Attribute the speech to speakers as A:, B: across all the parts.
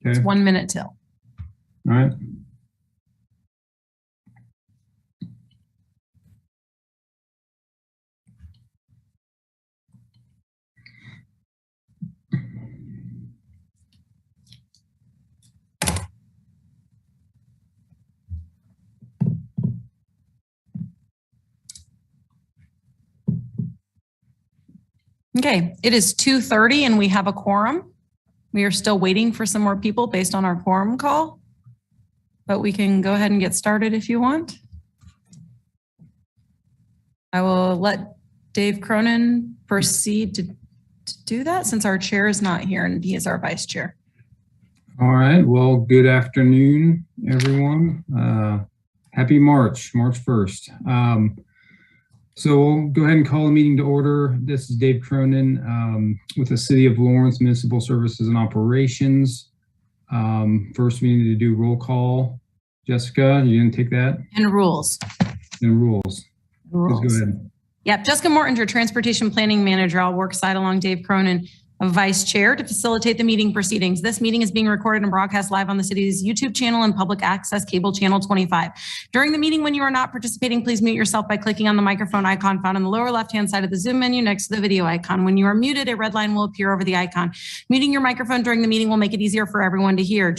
A: It's 1 minute till.
B: All right.
A: Okay, it is 2:30 and we have a quorum. We are still waiting for some more people based on our quorum call, but we can go ahead and get started if you want. I will let Dave Cronin proceed to do that since our chair is not here and he is our vice chair.
B: All right, well, good afternoon, everyone. Happy March 1st. So we'll go ahead and call the meeting to order. This is Dave Cronin with the City of Lawrence Municipal Services and Operations. First, we need to do roll call. Jessica, you didn't take that?
A: And rules.
B: And rules.
A: Rules.
B: Please go ahead.
A: Yep, Jessica Mortinger, Transportation Planning Manager. I'll work side along Dave Cronin, Vice Chair, to facilitate the meeting proceedings. This meeting is being recorded and broadcast live on the city's YouTube channel and public access cable channel 25. During the meeting, when you are not participating, please mute yourself by clicking on the microphone icon found on the lower left-hand side of the Zoom menu next to the video icon. When you are muted, a red line will appear over the icon. Muting your microphone during the meeting will make it easier for everyone to hear.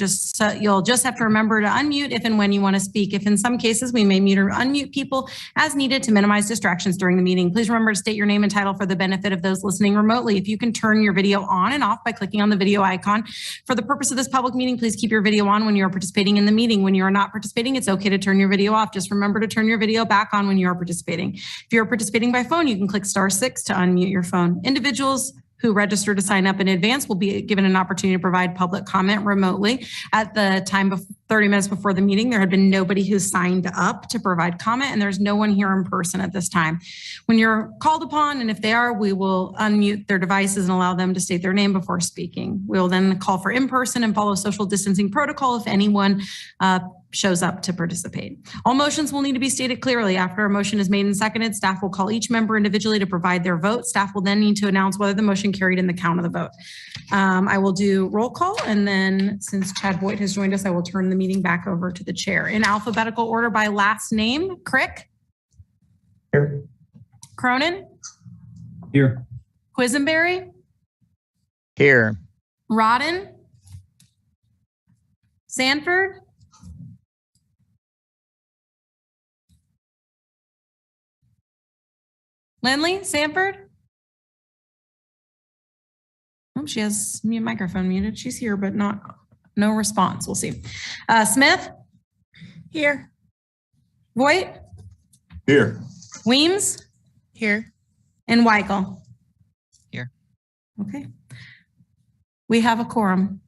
A: You'll just have to remember to unmute if and when you want to speak. If in some cases we may mute or unmute people as needed to minimize distractions during the meeting. Please remember to state your name and title for the benefit of those listening remotely. If you can turn your video on and off by clicking on the video icon. For the purpose of this public meeting, please keep your video on when you are participating in the meeting. When you are not participating, it's okay to turn your video off. Just remember to turn your video back on when you are participating. If you're participating by phone, you can click *6 to unmute your phone. Individuals who register to sign up in advance will be given an opportunity to provide public comment remotely. At the time of 30 minutes before the meeting, there had been nobody who signed up to provide comment, and there's no one here in person at this time. When you're called upon, and if they are, we will unmute their devices and allow them to state their name before speaking. We'll then call for in-person and follow social distancing protocol if anyone shows up to participate. All motions will need to be stated clearly. After a motion is made and seconded, staff will call each member individually to provide their vote. Staff will then need to announce whether the motion carried in the count of the vote. I will do roll call, and then since Chad Boyd has joined us, I will turn the meeting back over to the chair. In alphabetical order by last name: Crick.
B: Here.
A: Cronin.
B: Here.
A: Quisenberry.
C: Here.
A: Rodden. Sanford. Lindley, Sanford? Oh, she has microphone muted. She's here, but no response. We'll see. Smith? Here. Voigt?
D: Here.
A: Weems?
C: Here.
A: And Weigel?
C: Here.
A: Okay. We have a quorum.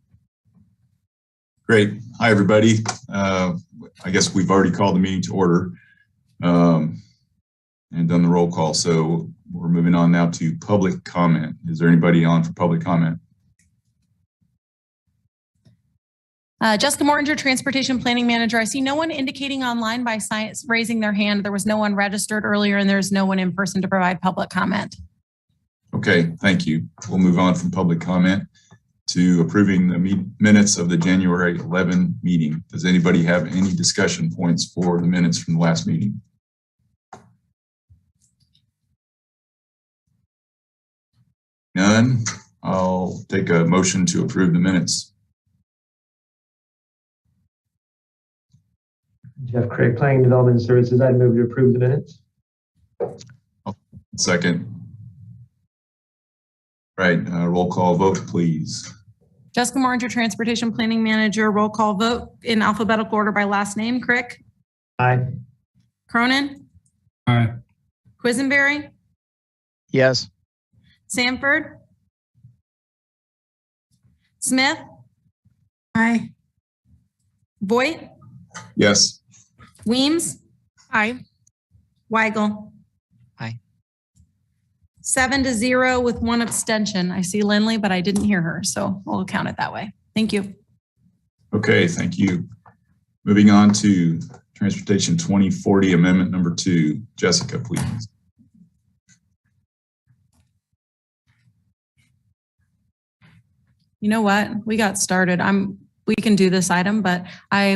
D: Great. Hi, everybody. I guess we've already called the meeting to order. And done the roll call. So we're moving on now to public comment. Is there anybody on for public comment?
A: Jessica Mortinger, Transportation Planning Manager. I see no one indicating online by raising their hand. There was no one registered earlier and there's no one in person to provide public comment.
D: Okay, thank you. We'll move on from public comment to approving the minutes of the January 11 meeting. Does anybody have any discussion points for the minutes from the last meeting? None. I'll take a motion to approve the minutes.
E: Jeff Craig, Planning Development Services. I move to approve the minutes.
D: Second. Right. Roll call vote, please.
A: Jessica Mortinger, Transportation Planning Manager. Roll call vote in alphabetical order by last name. Crick.
E: Aye.
A: Cronin.
B: Aye.
A: Quisenberry.
C: Yes.
A: Sanford. Smith. Aye. Voigt.
D: Yes.
A: Weems.
C: Aye.
A: Weigel.
C: Aye.
A: 7-0 with one abstention. I see Lindley, but I didn't hear her, so we'll count it that way. Thank you.
D: Okay, thank you. Moving on to Transportation 2040 Amendment number 2. Jessica, please.
A: You know what? We got started. we can do this item, but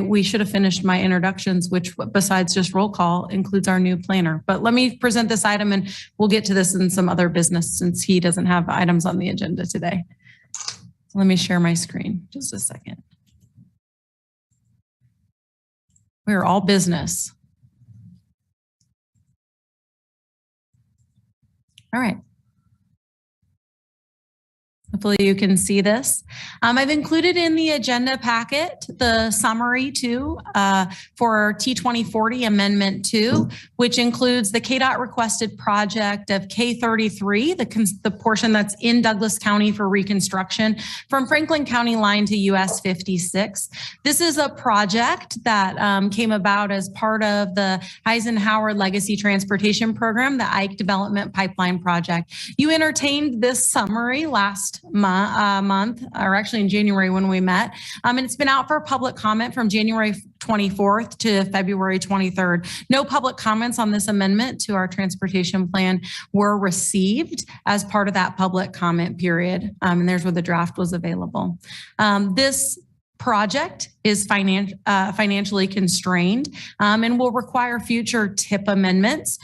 A: we should have finished my introductions, which besides just roll call includes our new planner. But let me present this item and we'll get to this in some other business since he doesn't have items on the agenda today. Let me share my screen just a second. We're all business. All right. Hopefully you can see this. I've included in the agenda packet the summary too for T2040 Amendment 2, which includes the Kdot requested project of K33, the portion that's in Douglas County for reconstruction from Franklin County line to US 56. This is a project that came about as part of the Eisenhower Legacy Transportation Program, the Ike Development Pipeline Project. You entertained this summary last month, or actually in January when we met. And it's been out for public comment from January 24th to February 23rd. No public comments on this amendment to our transportation plan were received as part of that public comment period. And there's where the draft was available. This project is financially constrained and will require future TIP amendments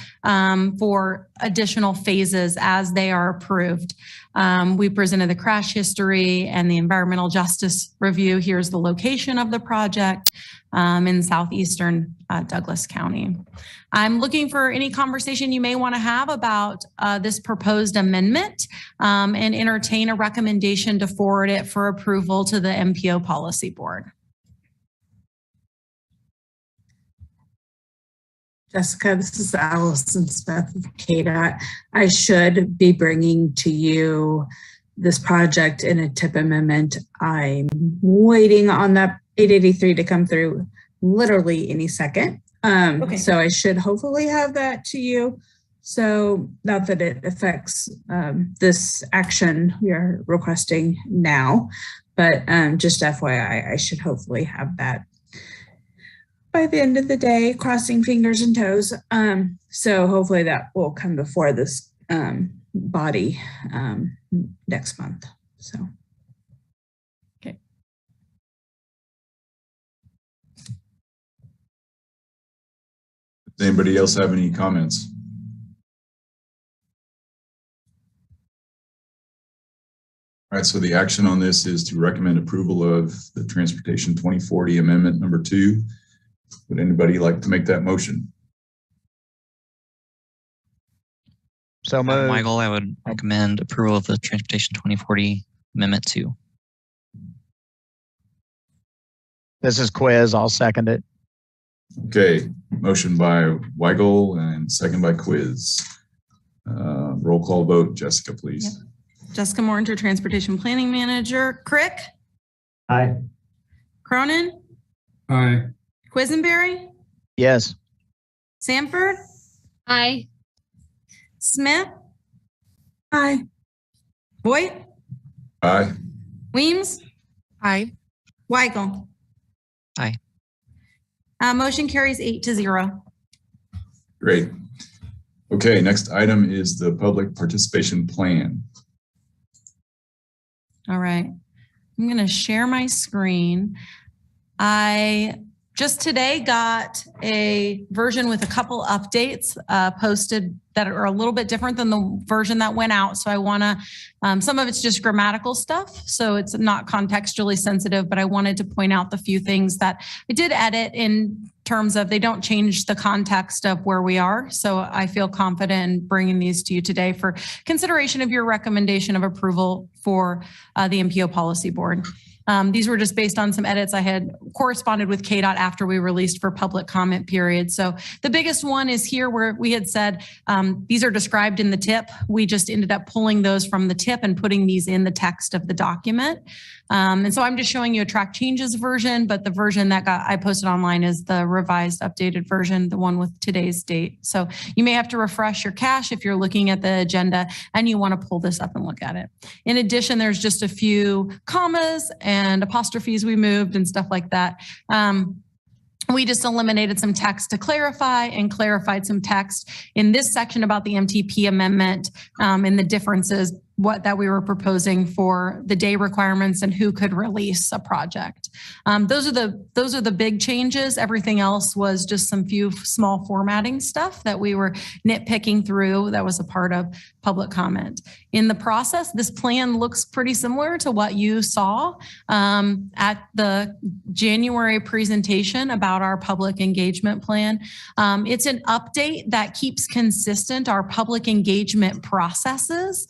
A: for additional phases as they are approved. We presented the crash history and the environmental justice review. Here's the location of the project in southeastern Douglas County. I'm looking for any conversation you may want to have about this proposed amendment and entertain a recommendation to forward it for approval to the MPO Policy Board.
F: Jessica, this is Allison Smith of Kdot. I should be bringing to you this project in a TIP amendment. I'm waiting on that 883 to come through literally any second. Okay. So I should hopefully have that to you. So not that it affects this action we are requesting now, but just FYI, I should hopefully have that by the end of the day, crossing fingers and toes. So hopefully that will come before this body next month. So.
A: Okay.
D: Does anybody else have any comments? All right, so the action on this is to recommend approval of the Transportation 2040 Amendment number 2. Would anybody like to make that motion?
C: So Michael, I would recommend approval of the Transportation 2040 Amendment 2.
G: This is Quiz. I'll second it.
D: Okay, motion by Weigel and second by Quiz. Roll call vote. Jessica, please.
A: Yep. Jessica Morringer, Transportation Planning Manager. Crick?
E: Aye.
A: Cronin?
B: Aye.
A: Quisenberry?
G: Yes.
A: Sanford?
H: Aye.
A: Smith?
F: Aye.
A: Voigt?
D: Aye.
A: Weems?
C: Aye.
A: Weigel?
C: Aye.
A: Motion carries 8-0.
D: Great. Okay, next item is the public participation plan.
A: All right. I'm going to share my screen. I just today got a version with a couple updates posted that are a little bit different than the version that went out. So I want to, some of it's just grammatical stuff. So it's not contextually sensitive, but I wanted to point out the few things that I did edit in terms of they don't change the context of where we are. So I feel confident in bringing these to you today for consideration of your recommendation of approval for the MPO Policy Board. These were just based on some edits I had corresponded with Kdot after we released for public comment period. So the biggest one is here where we had said these are described in the tip. We just ended up pulling those from the tip and putting these in the text of the document. And so I'm just showing you a track changes version, but the version that I posted online is the revised updated version, the one with today's date. So you may have to refresh your cache if you're looking at the agenda and you want to pull this up and look at it. In addition, there's just a few commas and apostrophes we moved and stuff like that. We just eliminated some text to clarify and clarified some text in this section about the MTP amendment and the differences that we were proposing for the day requirements and who could release a project. Those are the big changes. Everything else was just some few small formatting stuff that we were nitpicking through that was a part of public comment. In the process, this plan looks pretty similar to what you saw at the January presentation about our public engagement plan. It's an update that keeps consistent our public engagement processes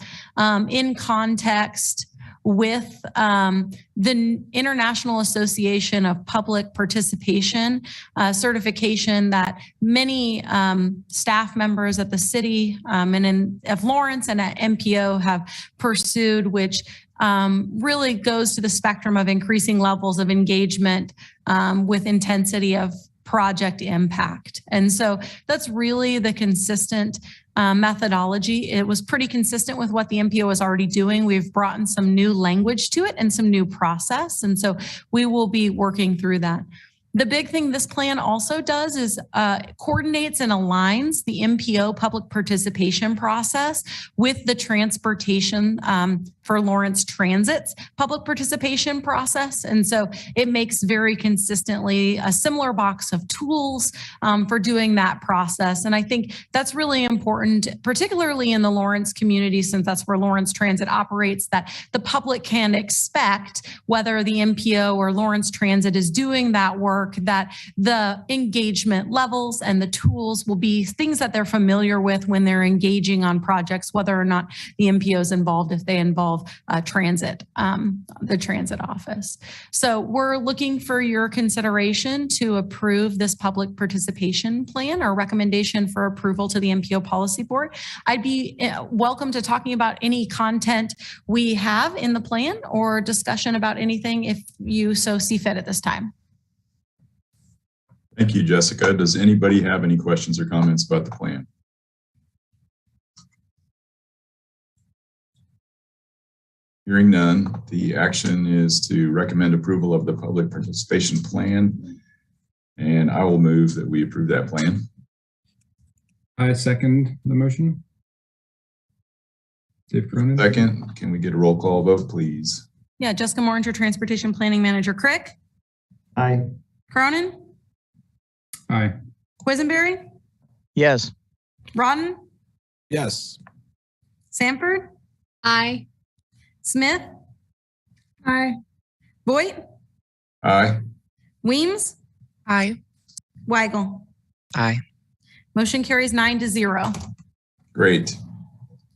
A: in context with the International Association of Public Participation certification that many staff members at the city of Lawrence and at MPO have pursued, which really goes to the spectrum of increasing levels of engagement with intensity of project impact. And so that's really the consistent methodology. It was pretty consistent with what the MPO was already doing. We've brought in some new language to it and some new process. And so we will be working through that. The big thing this plan also does is coordinates and aligns the MPO public participation process with the transportation for Lawrence Transit's public participation process. And so it makes very consistently a similar box of tools for doing that process. And I think that's really important, particularly in the Lawrence community, since that's where Lawrence Transit operates, that the public can expect whether the MPO or Lawrence Transit is doing that work, that the engagement levels and the tools will be things that they're familiar with when they're engaging on projects, whether or not the MPO is involved, if they involve transit, the transit office. So we're looking for your consideration to approve this public participation plan or recommendation for approval to the MPO Policy Board. I'd be welcome to talking about any content we have in the plan or discussion about anything if you so see fit at this time.
D: Thank you, Jessica. Does anybody have any questions or comments about the plan? Hearing none, the action is to recommend approval of the public participation plan, and I will move that we approve that plan.
B: I second the motion. Dave Cronin.
D: Second, can we get a roll call vote, please?
A: Yeah, Jessica Morringer, Transportation Planning Manager. Crick?
E: Aye.
A: Cronin?
B: Aye.
A: Quisenberry?
G: Yes.
A: Rodden?
H: Yes.
A: Sanford?
I: Aye.
A: Smith?
F: Aye.
A: Voigt?
D: Aye.
A: Weems?
I: Aye.
A: Weigel?
C: Aye.
A: Motion carries 9-0.
D: Great.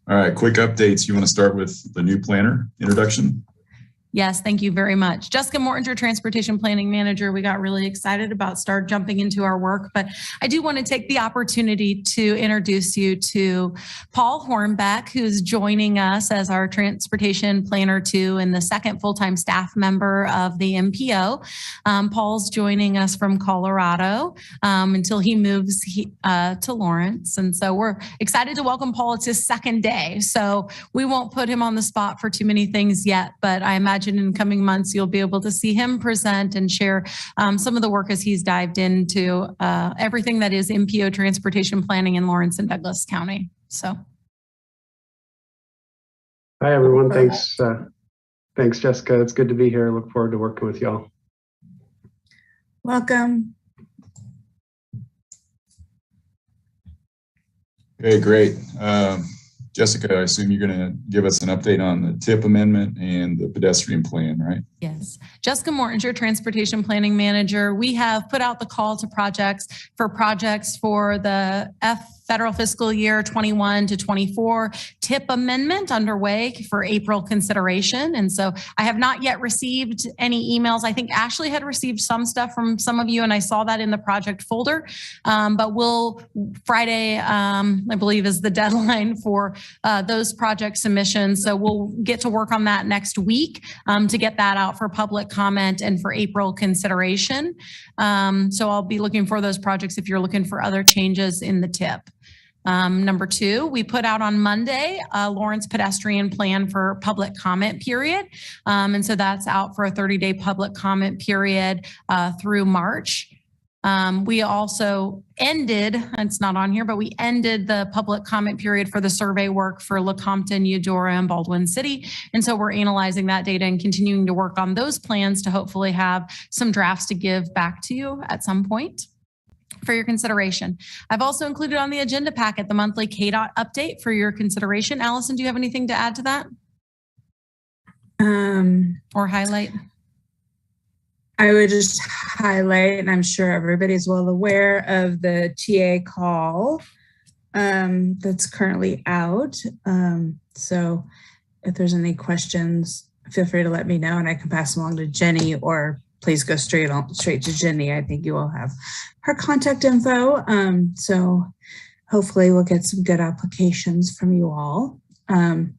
D: All right, quick updates. You want to start with the new planner introduction?
A: Yes, thank you very much. Jessica Mortinger, Transportation Planning Manager. We got really excited about start jumping into our work, but I do want to take the opportunity to introduce you to Paul Hornbeck, who's joining us as our Transportation Planner 2 and the second full-time staff member of the MPO. Paul's joining us from Colorado until he moves to Lawrence. And so we're excited to welcome Paul. It's his second day, so we won't put him on the spot for too many things yet, but I imagine in coming months, you'll be able to see him present and share some of the work as he's dived into everything that is MPO transportation planning in Lawrence and Douglas County. So.
E: Hi, everyone. Thanks. Thanks, Jessica. It's good to be here. I look forward to working with y'all.
F: Welcome.
D: Okay, great. Jessica, I assume you're going to give us an update on the TIP amendment and the pedestrian plan, right?
A: Yes. Jessica Mortinger, Transportation Planning Manager. We have put out the call to projects for the federal fiscal year 21 to 24 TIP amendment underway for April consideration. And so I have not yet received any emails. I think Ashley had received some stuff from some of you, and I saw that in the project folder. But Friday, I believe, is the deadline for those project submissions. So we'll get to work on that next week to get that out for public comment and for April consideration. So I'll be looking for those projects if you're looking for other changes in the TIP. Number 2, we put out on Monday a Lawrence pedestrian plan for public comment period. And so that's out for a 30-day public comment period through March. We also ended, it's not on here, but we ended the public comment period for the survey work for Lecompton, Eudora, and Baldwin City. And so we're analyzing that data and continuing to work on those plans to hopefully have some drafts to give back to you at some point for your consideration. I've also included on the agenda packet the monthly Kdot update for your consideration. Allison, do you have anything to add to that? Or highlight?
F: I would just highlight, and I'm sure everybody's well aware of the TA call that's currently out. So if there's any questions, feel free to let me know and I can pass them along to Jenny, or please go straight to Jenny. I think you all have her contact info. So hopefully we'll get some good applications from you all. And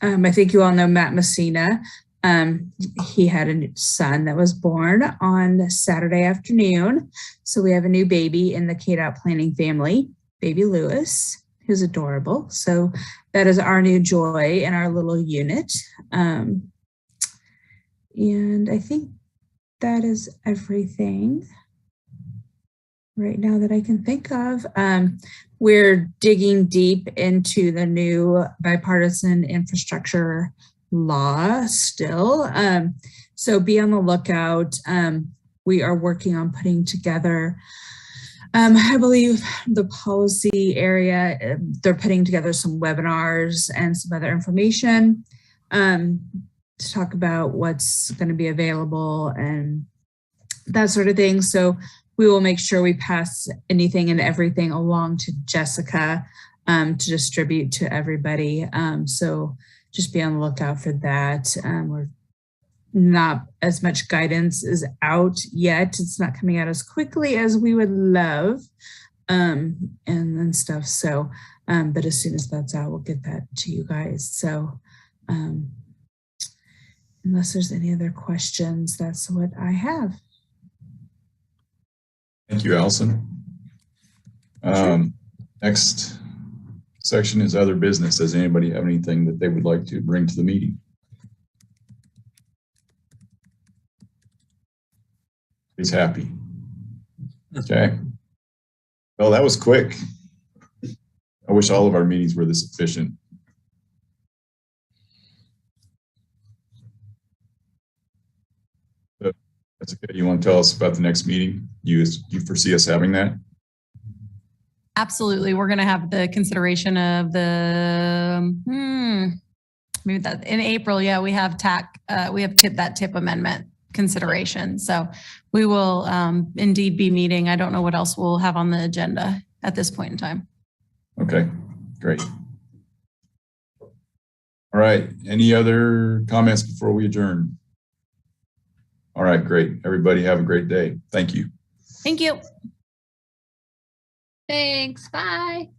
F: I think you all know Matt Messina. He had a new son that was born on Saturday afternoon. So we have a new baby in the Kdot planning family, baby Lewis, who's adorable. So that is our new joy in our little unit. And I think that is everything right now that I can think of. We're digging deep into the new bipartisan infrastructure law still. So be on the lookout. We are working on putting together, I believe the policy area, they're putting together some webinars and some other information to talk about what's going to be available and that sort of thing. So we will make sure we pass anything and everything along to Jessica to distribute to everybody. So just be on the lookout for that. We're not as much guidance is out yet. It's not coming out as quickly as we would love and stuff. So, but as soon as that's out, we'll get that to you guys. So unless there's any other questions, that's what I have.
D: Thank you, Allison. Next section is other business. Does anybody have anything that they would like to bring to the meeting? He's happy. Okay. Well, that was quick. I wish all of our meetings were this efficient. That's okay. You want to tell us about the next meeting? You foresee us having that?
A: Absolutely. We're going to have the consideration of the, maybe that in April. Yeah, we have that TIP amendment consideration. So we will indeed be meeting. I don't know what else we'll have on the agenda at this point in time.
D: Okay, great. All right. Any other comments before we adjourn? All right, great. Everybody have a great day. Thank you.
A: Thank you.
H: Thanks. Bye.